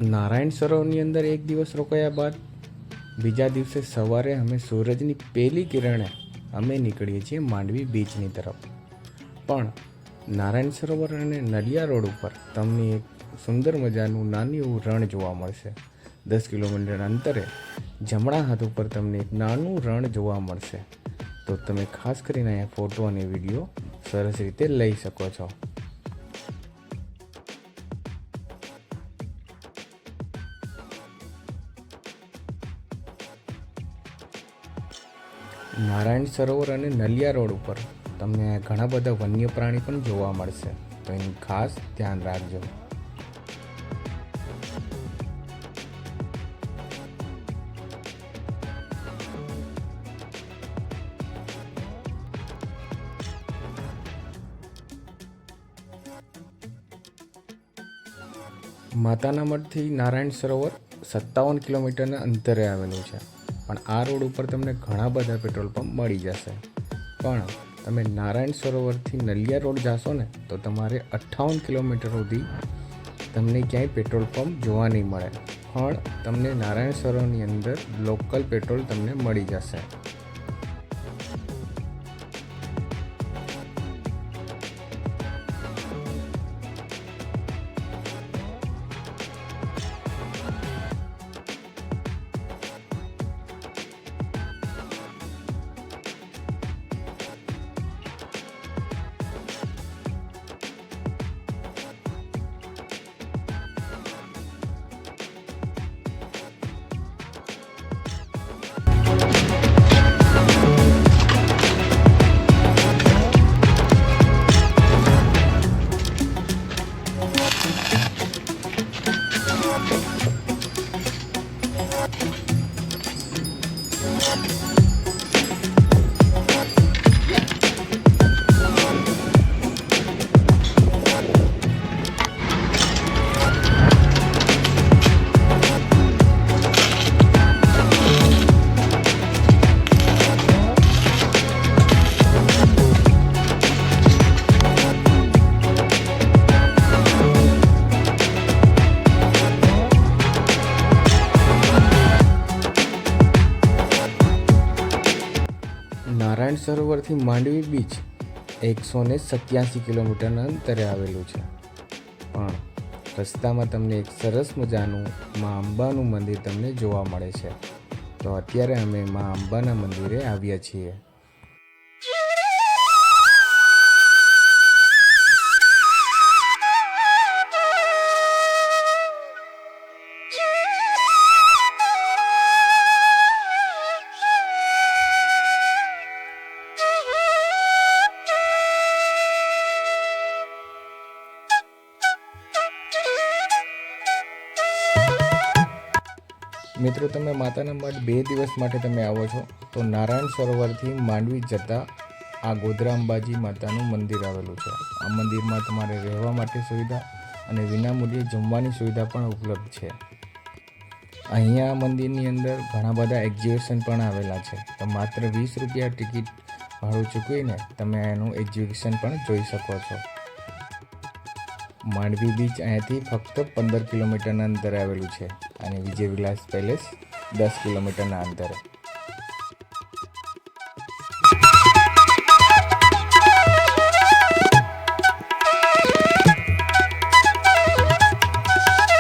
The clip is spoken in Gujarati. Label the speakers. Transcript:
Speaker 1: નારાયણ સરોવરની અંદર એક દિવસ રોકાયા બાદ બીજા દિવસે સવારે અમે સૂરજની પહેલી કિરણે અમે નીકળીએ છીએ માંડવી બીચની તરફ. પણ નારાયણ સરોવર અને નલિયા રોડ ઉપર તમને એક સુંદર મજાનું નાનું એવું રણ જોવા મળશે. 10 કિલોમીટર અંતરે જમણા હાથ ઉપર તમને એક નાનું રણ જોવા મળશે. તો તમે ખાસ કરીને અહીંયા ફોટો અને વિડીયો સરસ રીતે લઈ શકો છો. નારાયણ સરોવર અને નલિયા રોડ ઉપર તમને ઘણા બધા વન્ય પ્રાણી પણ જોવા મળશે, તો એનું ખાસ ધ્યાન રાખજો. માતાના મઢથી નારાયણ સરોવર 57 કિલોમીટરના અંતરે આવેલું છે. પણ આ રોડ ઉપર તમને ઘણા બધા પેટ્રોલ પંપ મળી જશે. પણ તમે નારાયણ સરોવરથી નલિયા રોડ જાશો ને તો તમારે 58 કિલોમીટર સુધી તમને ક્યાંય પેટ્રોલ પંપ જોવા નહીં મળે. પણ તમને નારાયણ સરોવરની અંદર લોકલ પેટ્રોલ તમને મળી જશે. નારાયણ સરોવરથી માંડવી બીચ 187 કિલોમીટરના અંતરે આવેલું છે. પણ રસ્તામાં તમને એક સરસ મજાનું મા અંબાનું મંદિર તમને જોવા મળે છે. તો અત્યારે અમે મા અંબાના મંદિરે આવ્યા છીએ. મિત્રો, તમે માતાના મઢ 2 દિવસ માટે તમે આવો છો તો નારાયણ સરોવરથી માંડવી જતા આ ગોધરા અંબાજી માતાનું મંદિર આવેલું છે. આ મંદિરમાં તમારે રહેવા માટે સુવિધા અને વિનામૂલ્યે જમવાની સુવિધા પણ ઉપલબ્ધ છે. અહીંયા મંદિરની અંદર ઘણા બધા એક્ઝિબિશન પણ આવેલા છે. તો માત્ર 20 રૂપિયા ટિકિટ ભાડું ચૂકવીને તમે એનું એક્ઝિબિશન પણ જોઈ શકો છો. માંડવી બીચ અહીંયાથી ફક્ત 15 કિલોમીટરના અંતરે આવેલું છે અને વિજય વિલાસ પેલેસ 10 કિલોમીટરના અંતરે.